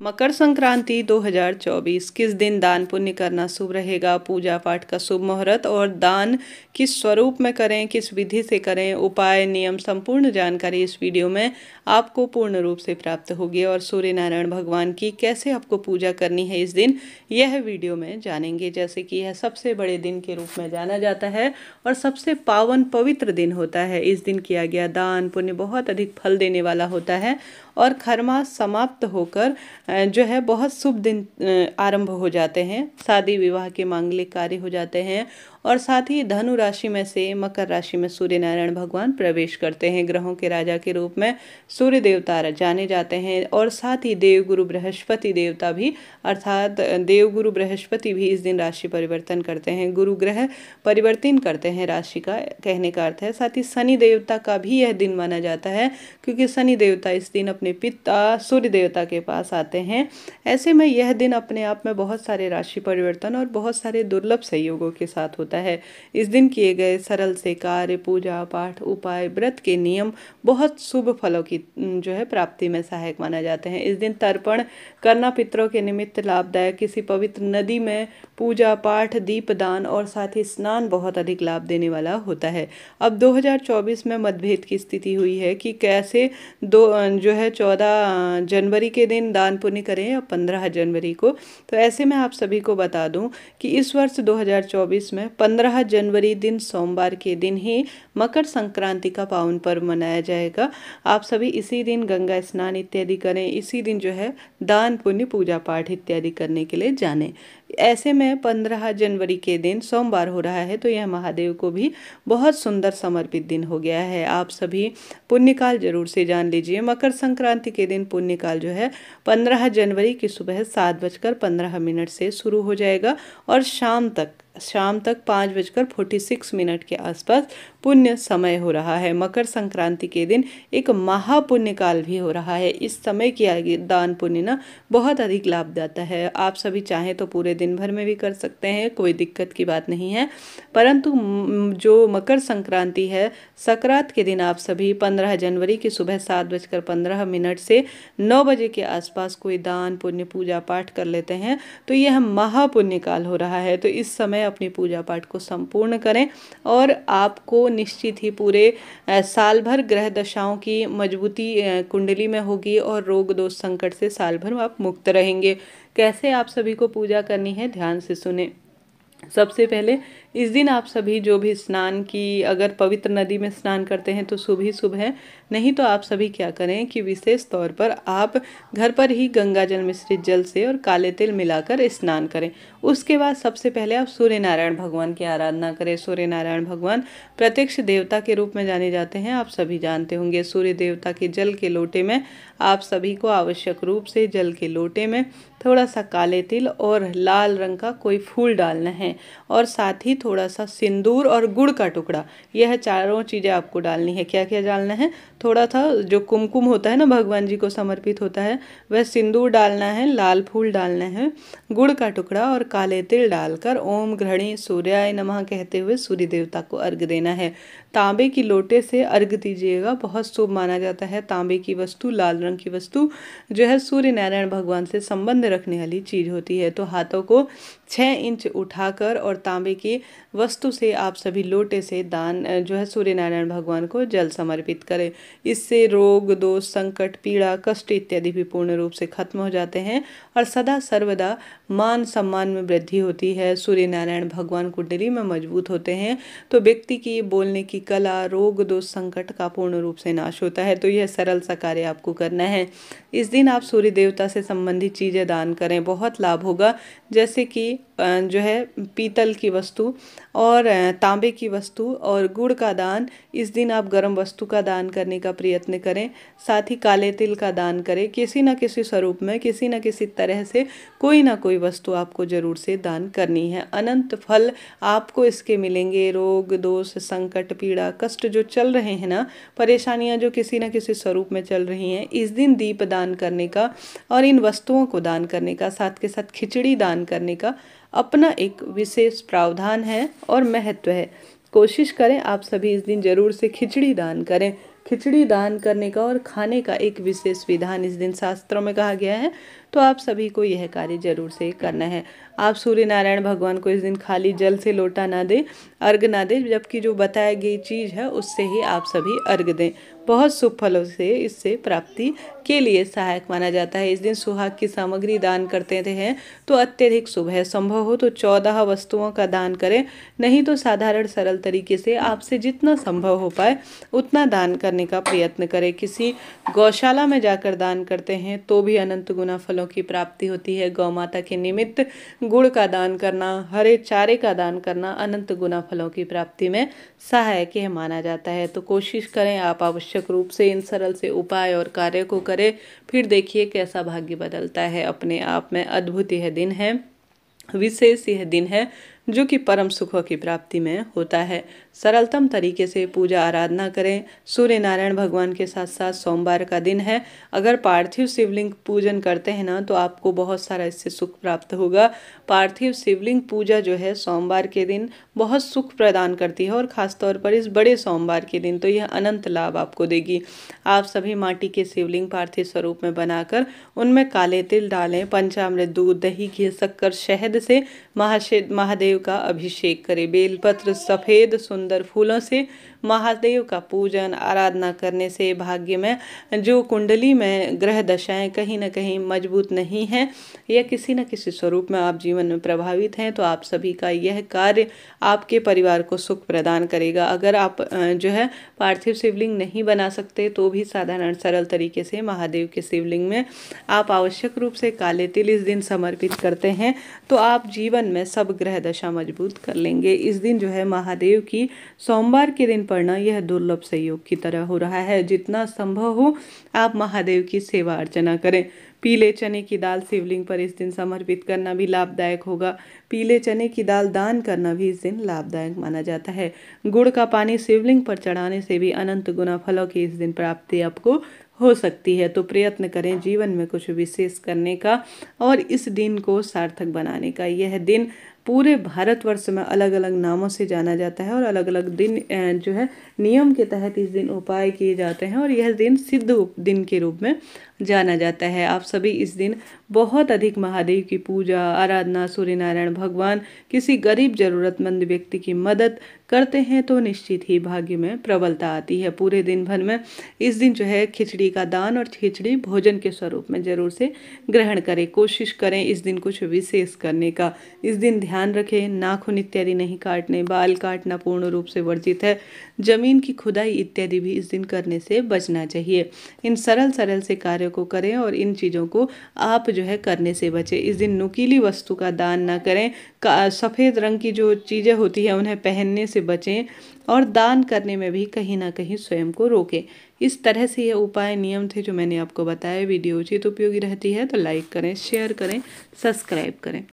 मकर संक्रांति 2024 किस दिन दान पुण्य करना शुभ रहेगा, पूजा पाठ का शुभ मुहूर्त और दान किस स्वरूप में करें, किस विधि से करें, उपाय नियम संपूर्ण जानकारी इस वीडियो में आपको पूर्ण रूप से प्राप्त होगी। और सूर्य नारायण भगवान की कैसे आपको पूजा करनी है इस दिन, यह वीडियो में जानेंगे। जैसे कि यह सबसे बड़े दिन के रूप में जाना जाता है और सबसे पावन पवित्र दिन होता है। इस दिन किया गया दान पुण्य बहुत अधिक फल देने वाला होता है और खरमास समाप्त होकर जो है बहुत शुभ दिन आरंभ हो जाते हैं। शादी विवाह के मांगलिक कार्य हो जाते हैं और साथ ही धनु राशि में से मकर राशि में सूर्य नारायण भगवान प्रवेश करते हैं। ग्रहों के राजा के रूप में सूर्य देवता जाने जाते हैं और साथ ही देवगुरु बृहस्पति देवता भी अर्थात देवगुरु बृहस्पति भी इस दिन राशि परिवर्तन करते हैं। गुरु ग्रह परिवर्तन करते हैं राशि का, कहने का अर्थ है। साथ ही शनि देवता का भी यह दिन माना जाता है क्योंकि शनि देवता इस दिन अपने पिता सूर्य देवता के पास आते हैं। ऐसे में यह दिन अपने आप में बहुत सारे राशि परिवर्तन और बहुत सारे दुर्लभ संयोगों के साथ होता है। इस दिन किए गए सरल से कार्य, पूजा पाठ, उपाय, व्रत के नियम बहुत शुभ फलों की जो है प्राप्ति में सहायक माना जाते हैं। इस दिन तर्पण करना पितरों के निमित्त लाभदायक, किसी पवित्र नदी में पूजा पाठ, दीपदान और साथ ही स्नान बहुत अधिक लाभ देने वाला होता है। अब 2024 में मतभेद की स्थिति हुई है कि कैसे जो है 14 जनवरी के दिन दान पुण्य करें या 15 जनवरी को। तो ऐसे में आप सभी को बता दूं कि इस वर्ष 2024 में 15 जनवरी दिन सोमवार के दिन ही मकर संक्रांति का पावन पर्व मनाया जाएगा। आप सभी इसी दिन गंगा स्नान इत्यादि करें, इसी दिन जो है दान पुण्य पूजा पाठ इत्यादि करने के लिए जानें। ऐसे में 15 जनवरी के दिन सोमवार हो रहा है तो यह महादेव को भी बहुत सुंदर समर्पित दिन हो गया है। आप सभी पुण्यकाल जरूर से जान लीजिए। मकर संक्रांति के दिन पुण्यकाल जो है 15 जनवरी की सुबह 7:15 से शुरू हो जाएगा और शाम तक 5:46 के आसपास पुण्य समय हो रहा है। मकर संक्रांति के दिन एक महापुण्य काल भी हो रहा है। इस समय किया दान पुण्य ना बहुत अधिक लाभ देता है। आप सभी चाहें तो पूरे दिन भर में भी कर सकते हैं, कोई दिक्कत की बात नहीं है। परंतु जो मकर संक्रांति है, संक्रांत के दिन आप सभी 15 जनवरी की सुबह 7:15 से 9 बजे के आसपास कोई दान पुण्य पूजा पाठ कर लेते हैं तो यह महापुण्य काल हो रहा है। तो इस समय अपनी पूजा पाठ को संपूर्ण करें और आपको निश्चित ही पूरे साल भर ग्रह दशाओं की मजबूती कुंडली में होगी और रोग दोष संकट से साल भर आप मुक्त रहेंगे। कैसे आप सभी को पूजा करनी है ध्यान से सुने। सबसे पहले इस दिन आप सभी जो भी स्नान की, अगर पवित्र नदी में स्नान करते हैं तो शुभ ही शुभ है, नहीं तो आप सभी क्या करें कि विशेष तौर पर आप घर पर ही गंगा जल मिश्रित जल से और काले तिल मिलाकर स्नान करें। उसके बाद सबसे पहले आप सूर्य नारायण भगवान की आराधना करें। सूर्य नारायण भगवान प्रत्यक्ष देवता के रूप में जाने जाते हैं, आप सभी जानते होंगे। सूर्य देवता के जल के लोटे में आप सभी को आवश्यक रूप से जल के लोटे में थोड़ा सा काले तिल और लाल रंग का कोई फूल डालना है और साथ ही थोड़ा सा सिंदूर और गुड़ का टुकड़ा, यह चारों चीज़ें आपको डालनी है। क्या क्या डालना है? थोड़ा सा जो कुमकुम होता है ना, भगवान जी को समर्पित होता है, वह सिंदूर डालना है, लाल फूल डालना है, गुड़ का टुकड़ा और काले तिल डालकर ओम घृणी सूर्याय नमः कहते हुए सूर्य देवता को अर्घ देना है। तांबे की लोटे से अर्घ दीजिएगा, बहुत शुभ माना जाता है। तांबे की वस्तु, लाल रंग की वस्तु जो है सूर्य नारायण भगवान से संबंध रखने वाली चीज होती है। तो हाथों को 6 इंच उठाकर और तांबे की वस्तु से आप सभी लोटे से दान जो है सूर्य नारायण भगवान को जल समर्पित करें। इससे रोग दोष संकट पीड़ा कष्ट इत्यादि भी पूर्ण रूप से खत्म हो जाते हैं और सदा सर्वदा मान सम्मान में वृद्धि होती है। सूर्य नारायण भगवान कुंडली में मजबूत होते हैं तो व्यक्ति की बोलने की कला, रोग दोष संकट का पूर्ण रूप से नाश होता है। तो यह सरल सा कार्य आपको करना है। इस दिन आप सूर्य देवता से संबंधित चीज़ें दान करें, बहुत लाभ होगा। जैसे कि जो है पीतल की वस्तु और तांबे की वस्तु और गुड़ का दान। इस दिन आप गर्म वस्तु का दान करने का प्रयत्न करें। साथ ही काले तिल का दान करें। किसी न किसी स्वरूप में, किसी न किसी तरह से कोई ना कोई वस्तु आपको जरूर से दान करनी है। अनंत फल आपको इसके मिलेंगे। रोग दोष संकट पीड़ा कष्ट जो चल रहे हैं ना, परेशानियां जो किसी न किसी स्वरूप में चल रही हैं, इस दिन दीप दान करने का और इन वस्तुओं को दान करने का, साथ के साथ खिचड़ी दान करने का अपना एक विशेष प्रावधान है और महत्व है। कोशिश करें आप सभी इस दिन जरूर से खिचड़ी दान करें। खिचड़ी दान करने का और खाने का एक विशेष विधान इस दिन शास्त्रों में कहा गया है। तो आप सभी को यह कार्य जरूर से करना है। आप सूर्य नारायण भगवान को इस दिन खाली जल से लोटा ना दें, अर्घ ना दें, जबकि जो बताई गई चीज़ है उससे ही आप सभी अर्घ दें। बहुत शुभ फलों से इससे प्राप्ति के लिए सहायक माना जाता है। इस दिन सुहाग की सामग्री दान करते हैं तो अत्यधिक शुभ है। संभव हो तो 14 वस्तुओं का दान करें, नहीं तो साधारण सरल तरीके से आपसे जितना संभव हो पाए उतना दान करने का प्रयत्न करें। किसी गौशाला में जाकर दान करते हैं तो भी अनंत गुना फलों की प्राप्ति होती है। गौ माता के निमित्त गुड़ का दान करना, हरे चारे का दान करना अनंत गुना फलों की प्राप्ति में सहायक यह माना जाता है। तो कोशिश करें आप आवश्यक रूप से इन सरल से उपाय और कार्य को करें, फिर देखिए कैसा भाग्य बदलता है। अपने आप में अद्भुत यह दिन है, विशेष यह दिन है जो कि परम सुखों की प्राप्ति में होता है। सरलतम तरीके से पूजा आराधना करें। सूर्य नारायण भगवान के साथ साथ सोमवार का दिन है। अगर पार्थिव शिवलिंग पूजन करते हैं ना तो आपको बहुत सारा इससे सुख प्राप्त होगा। पार्थिव शिवलिंग पूजा जो है सोमवार के दिन बहुत सुख प्रदान करती है, और ख़ासतौर पर इस बड़े सोमवार के दिन तो यह अनंत लाभ आपको देगी। आप सभी माटी के शिवलिंग पार्थिव स्वरूप में बनाकर उनमें काले तिल डालें, पंचामृत, दूध, दही, घी, शक्कर, शहद से महादेव का अभिषेक करें। बेलपत्र, सफ़ेद सुंदर फूलों से महादेव का पूजन आराधना करने से भाग्य में जो कुंडली में ग्रह दशाएं कहीं ना कहीं मजबूत नहीं हैं या किसी न किसी स्वरूप में आप जीवन में प्रभावित हैं, तो आप सभी का यह कार्य आपके परिवार को सुख प्रदान करेगा। अगर आप जो है पार्थिव शिवलिंग नहीं बना सकते तो भी साधारण सरल तरीके से महादेव के शिवलिंग में आप आवश्यक रूप से काले तिल इस दिन समर्पित करते हैं तो आप जीवन में सब ग्रह दशा मजबूत कर लेंगे। इस दिन जो है महादेव की सोमवार के दिन पढ़ना यह दुर्लभ संयोग की तरह हो रहा है। जितना संभव हो आप महादेव की सेवा अर्चना करें। पीले चने की दाल शिवलिंग पर इस दिन समर्पित करना भी लाभदायक होगा। पीले चने की दाल दान करना भी इस दिन लाभदायक माना जाता है। गुड़ का पानी शिवलिंग पर चढ़ाने से भी अनंत गुना फलों की इस दिन प्राप्ति आपको हो सकती है। तो प्रयत्न करें जीवन में कुछ विशेष करने का और इस दिन को सार्थक बनाने का। यह दिन पूरे भारतवर्ष में अलग अलग नामों से जाना जाता है और अलग अलग दिन जो है नियम के तहत इस दिन उपाय किए जाते हैं और यह दिन सिद्ध दिन के रूप में जाना जाता है। आप सभी इस दिन बहुत अधिक महादेव की पूजा आराधना, सूर्य नारायण भगवान, किसी गरीब जरूरतमंद व्यक्ति की मदद करते हैं तो निश्चित ही भाग्य में प्रबलता आती है। पूरे दिन भर में इस दिन जो है खिचड़ी का दान और खिचड़ी भोजन के स्वरूप में जरूर से ग्रहण करें। कोशिश करें इस दिन कुछ विशेष करने का। इस दिन ध्यान रखें नाखून इत्यादि नहीं काटने, बाल काटना पूर्ण रूप से वर्जित है। जमीन की खुदाई इत्यादि भी इस दिन करने से बचना चाहिए। इन सरल सरल से कार्यों को करें और इन चीज़ों को आप जो है करने से बचें। इस दिन नुकीली वस्तु का दान ना करें। सफ़ेद रंग की जो चीज़ें होती हैं उन्हें पहनने से बचें और दान करने में भी कहीं ना कहीं स्वयं को रोकें। इस तरह से ये उपाय नियम थे जो मैंने आपको बताया। वीडियो उचित उपयोगी रहती है तो लाइक करें, शेयर करें, सब्सक्राइब करें।